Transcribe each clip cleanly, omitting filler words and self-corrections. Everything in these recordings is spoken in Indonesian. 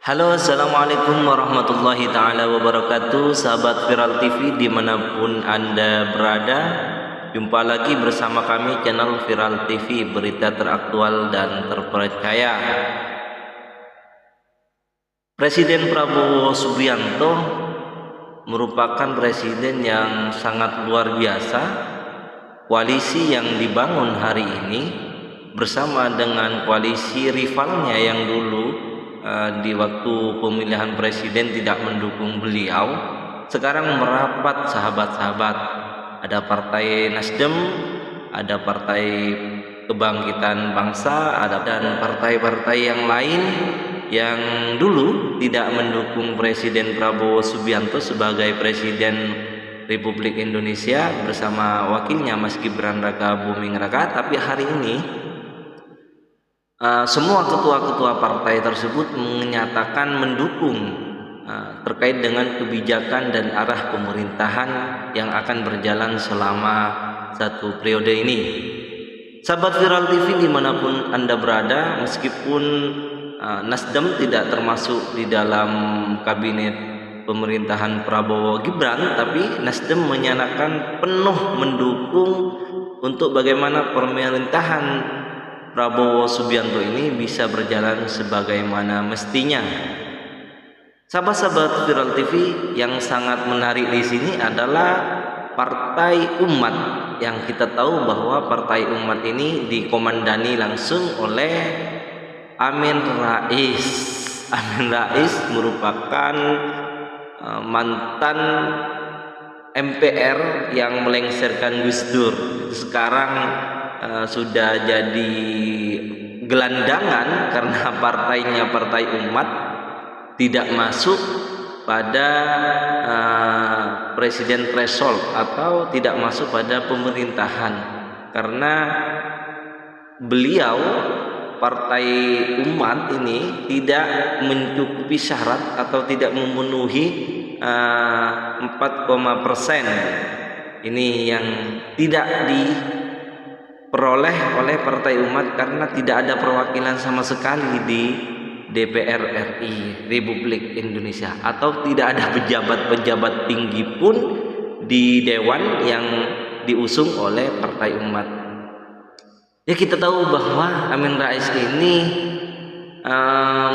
Halo, assalamualaikum warahmatullahi taala wabarakatuh, sahabat Viral TV dimanapun anda berada. Jumpa lagi bersama kami channel Viral TV, berita teraktual dan terpercaya. Presiden Prabowo Subianto merupakan presiden yang sangat luar biasa. Koalisi yang dibangun hari ini bersama dengan koalisi rivalnya yang dulu di waktu pemilihan presiden tidak mendukung beliau, sekarang merapat, sahabat-sahabat. Ada Partai Nasdem, ada Partai Kebangkitan Bangsa, ada dan partai-partai yang lain yang dulu tidak mendukung Presiden Prabowo Subianto sebagai Presiden Republik Indonesia bersama wakilnya Mas Gibran Raka Buming Raka. Tapi hari ini semua ketua-ketua partai tersebut menyatakan mendukung terkait dengan kebijakan dan arah pemerintahan yang akan berjalan selama satu periode ini. Sahabat Viral TV dimanapun anda berada, meskipun Nasdem tidak termasuk di dalam kabinet pemerintahan Prabowo Gibran, tapi Nasdem menyatakan penuh mendukung untuk bagaimana pemerintahan Prabowo Subianto ini bisa berjalan sebagaimana mestinya. Sahabat-sahabat Viral TV, yang sangat menarik di sini adalah Partai Umat, yang kita tahu bahwa Partai Umat ini dikomandani langsung oleh Amin Rais. Amin Rais merupakan mantan MPR yang melengsarkan Gus Dur. Sekarang sudah jadi gelandangan karena partainya Partai Umat tidak masuk pada presiden threshold atau tidak masuk pada pemerintahan, karena beliau Partai Umat ini tidak mencukupi syarat atau tidak memenuhi 4% ini yang tidak diperoleh oleh Partai Umat karena tidak ada perwakilan sama sekali di DPR RI Republik Indonesia, atau tidak ada pejabat-pejabat tinggi pun di dewan yang diusung oleh Partai Umat. Ya, kita tahu bahwa Amin Rais ini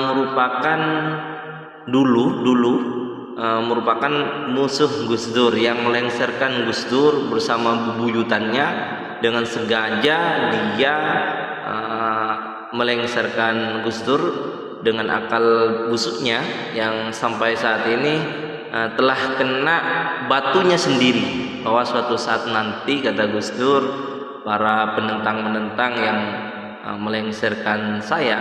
merupakan dulu merupakan musuh Gus Dur yang melengsarkan Gus Dur bersama bebuyutannya. Dengan sengaja dia melengsarkan Gus Dur dengan akal busuknya yang sampai saat ini telah kena batunya sendiri, bahwa suatu saat nanti, kata Gus Dur, para penentang-penentang yang melengsarkan saya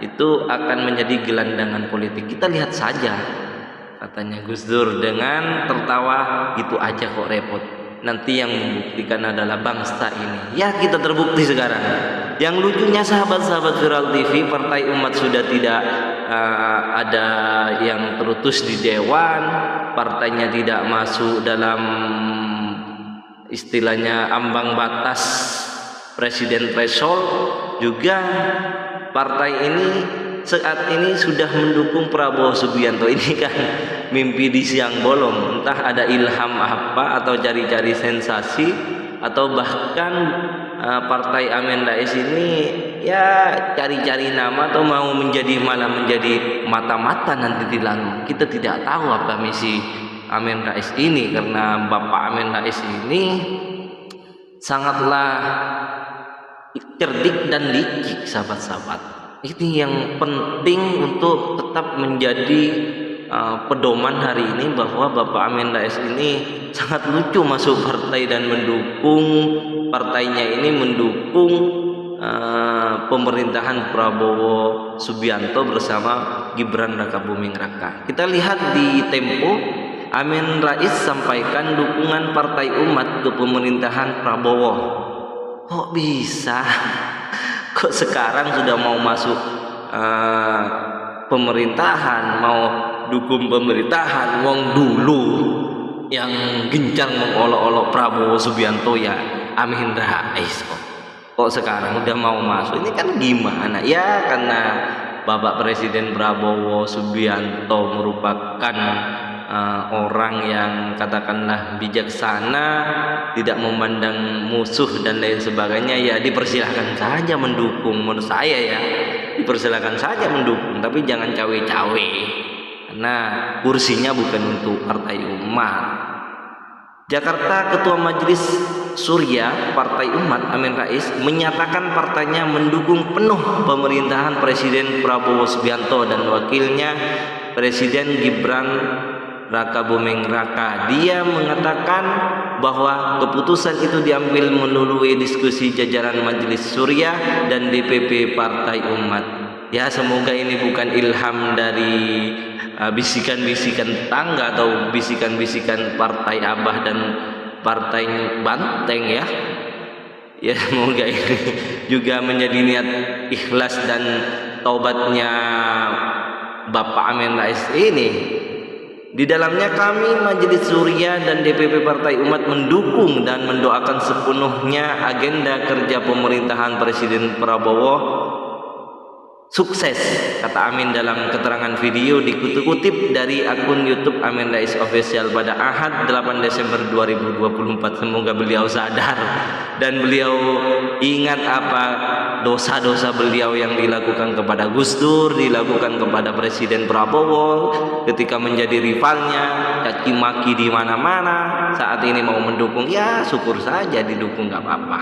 itu akan menjadi gelandangan politik. Kita lihat saja, katanya Gus Dur dengan tertawa, gitu aja kok repot. Nanti yang membuktikan adalah bangsa ini. Ya, kita terbukti sekarang. Yang lucunya, sahabat-sahabat Viral TV, Partai Umat sudah tidak ada yang terutus di dewan, partainya tidak masuk dalam istilahnya ambang batas presiden threshold. Juga partai ini saat ini sudah mendukung Prabowo Subianto. Ini kan mimpi di siang bolong, entah ada ilham apa atau cari-cari sensasi, atau bahkan Partai Amin Rais ini ya cari-cari nama atau mau malah menjadi mata-mata nanti di lalu. Kita tidak tahu apa misi Amin Rais ini, karena Bapak Amin Rais ini sangatlah cerdik dan licik, sahabat-sahabat. Ini yang penting untuk tetap menjadi pedoman hari ini, bahwa Bapak Amin Rais ini sangat lucu masuk partai dan mendukung partainya ini mendukung pemerintahan Prabowo Subianto bersama Gibran Raka Buming Raka. Kita lihat di Tempo, Amin Rais sampaikan dukungan Partai Umat ke pemerintahan Prabowo. Kok bisa? Kok sekarang sudah mau masuk pemerintahan, mau dukung pemerintahan? Wong dulu yang gencar mengolok-olok Prabowo Subianto ya Amin Rais. Kok sekarang udah mau masuk? Ini kan gimana ya? Karena Bapak Presiden Prabowo Subianto merupakan orang yang katakanlah bijaksana, tidak memandang musuh dan lain sebagainya, ya dipersilahkan saja mendukung. Menurut saya ya, dipersilahkan saja mendukung, tapi jangan cawe-cawe, karena kursinya bukan untuk Partai Umat. Jakarta, Ketua Majelis Surya Partai Umat Amin Rais menyatakan partainya mendukung penuh pemerintahan Presiden Prabowo Subianto dan wakilnya Presiden Gibran Raka Buming Raka. Dia mengatakan bahwa keputusan itu diambil melalui diskusi jajaran Majelis Surya dan DPP Partai Umat. Ya, semoga ini bukan ilham dari bisikan-bisikan tetangga atau bisikan-bisikan Partai Abah dan Partai Banteng ya. Ya, semoga ini juga menjadi niat ikhlas dan taubatnya Bapak Amin Rais ini. Di dalamnya kami Majelis Surya dan DPP Partai Umat mendukung dan mendoakan sepenuhnya agenda kerja pemerintahan Presiden Prabowo sukses, kata Amin dalam keterangan video dikutip dari akun YouTube Amin Rais Official pada Ahad 8 Desember 2024. Semoga beliau sadar dan beliau ingat apa dosa-dosa beliau yang dilakukan kepada Gus Dur, dilakukan kepada Presiden Prabowo ketika menjadi rivalnya, caci maki di mana-mana. Saat ini mau mendukung, ya syukur saja didukung, nggak apa-apa.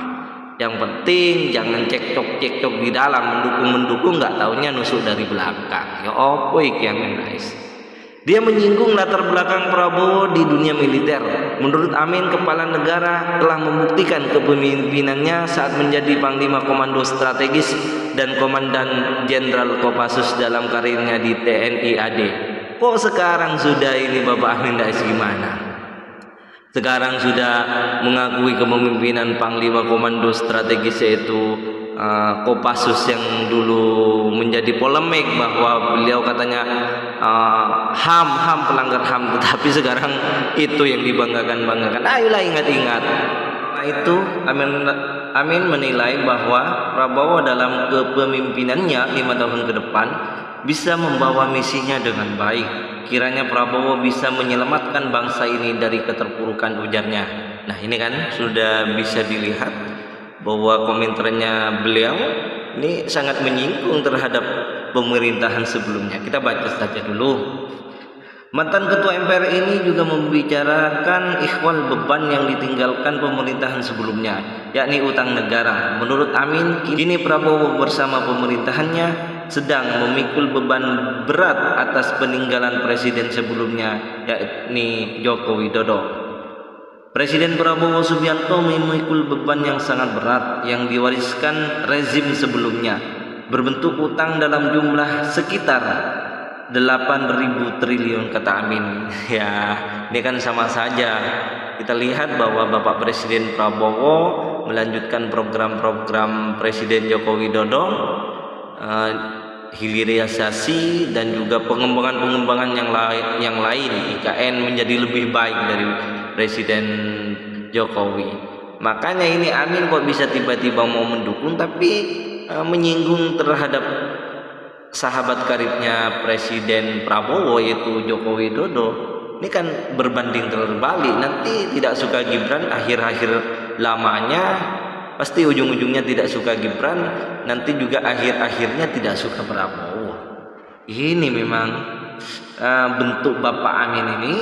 Yang penting jangan cekcok di dalam, mendukung nggak taunya nusuk dari belakang. Ya opo iki Amin Rais. Dia menyinggung latar belakang Prabowo di dunia militer. Menurut Amin, kepala negara telah membuktikan kepemimpinannya saat menjadi Panglima Komando Strategis dan Komandan Jenderal Kopassus dalam karirnya di TNI AD. Kok sekarang sudah ini Bapak Amin Rais gimana? Sekarang sudah mengakui kepemimpinan Panglima Komando Strategis yaitu Kopassus yang dulu menjadi polemik bahwa beliau katanya HAM pelanggar HAM, tetapi sekarang itu yang dibanggakan. Ayolah ingat-ingat. Nah itu Amin menilai bahwa Prabowo dalam kepemimpinannya 5 tahun ke depan bisa membawa misinya dengan baik. Kiranya Prabowo bisa menyelamatkan bangsa ini dari keterpurukan, ujarnya. Nah ini kan sudah bisa dilihat bahwa komentarnya beliau ini sangat menyinggung terhadap pemerintahan sebelumnya. Kita baca saja dulu. Mantan Ketua MPR ini juga membicarakan ikhwal beban yang ditinggalkan pemerintahan sebelumnya, yakni utang negara. Menurut Amin, kini Prabowo bersama pemerintahannya sedang memikul beban berat atas peninggalan presiden sebelumnya, yakni Joko Widodo. Presiden Prabowo Subianto memikul beban yang sangat berat yang diwariskan rezim sebelumnya, berbentuk utang dalam jumlah sekitar 8.000 triliun, kata Amin. Ya, ini kan sama saja. Kita lihat bahwa Bapak Presiden Prabowo melanjutkan program-program Presiden Joko Widodo, hilirisasi dan juga pengembangan yang lain. IKN menjadi lebih baik dari Presiden Jokowi. Makanya ini Amin kok bisa tiba-tiba mau mendukung tapi menyinggung terhadap sahabat karibnya Presiden Prabowo yaitu Joko Widodo. Ini kan berbanding terbalik. Nanti tidak suka Gibran, akhir-akhir lamanya pasti ujung-ujungnya tidak suka Gibran, nanti juga akhir-akhirnya tidak suka Prabowo. Ini memang bentuk Bapak Amin ini.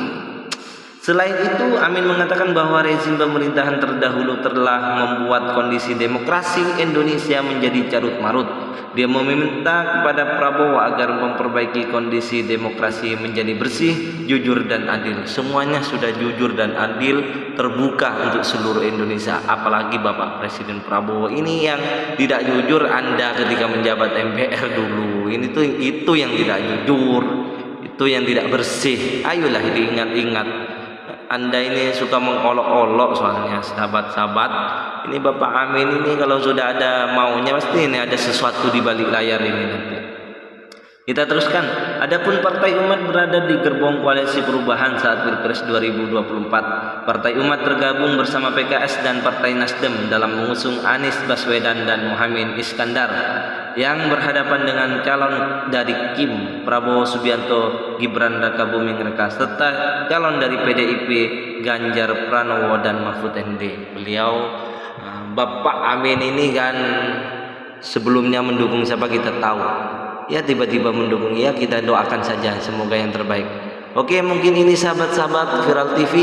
Selain itu, Amin mengatakan bahwa rezim pemerintahan terdahulu telah membuat kondisi demokrasi Indonesia menjadi carut-marut. Dia meminta kepada Prabowo agar memperbaiki kondisi demokrasi menjadi bersih, jujur dan adil. Semuanya sudah jujur dan adil, terbuka untuk seluruh Indonesia. Apalagi Bapak Presiden Prabowo ini yang tidak jujur Anda ketika menjabat MPR dulu. Itu yang tidak jujur, itu yang tidak bersih. Ayolah diingat-ingat. Anda ini suka mengolok-olok soalnya sahabat-sahabat. Ini Bapak Amin ini kalau sudah ada maunya pasti ini ada sesuatu di balik layar ini nanti. Kita teruskan. Adapun Partai Umat berada di gerbong koalisi perubahan saat Pilpres 2024. Partai Umat tergabung bersama PKS dan Partai Nasdem dalam mengusung Anies Baswedan dan Muhaimin Iskandar. yang berhadapan dengan calon dari Kim, Prabowo Subianto, Gibran Rakabuming Raka, serta calon dari PDIP, Ganjar Pranowo dan Mahfud MD. Beliau Bapak Amin ini kan sebelumnya mendukung siapa kita tahu, ya tiba-tiba mendukung, ya kita doakan saja semoga yang terbaik. Oke, mungkin ini sahabat-sahabat Viral TV,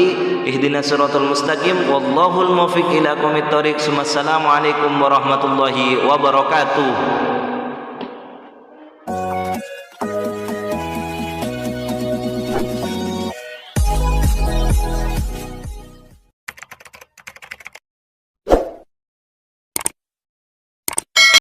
ihdinas siratal mustaqim, wallahul muwaffiq ila aqwamit thoriq. Wassalamualaikum warahmatullahi wabarakatuh.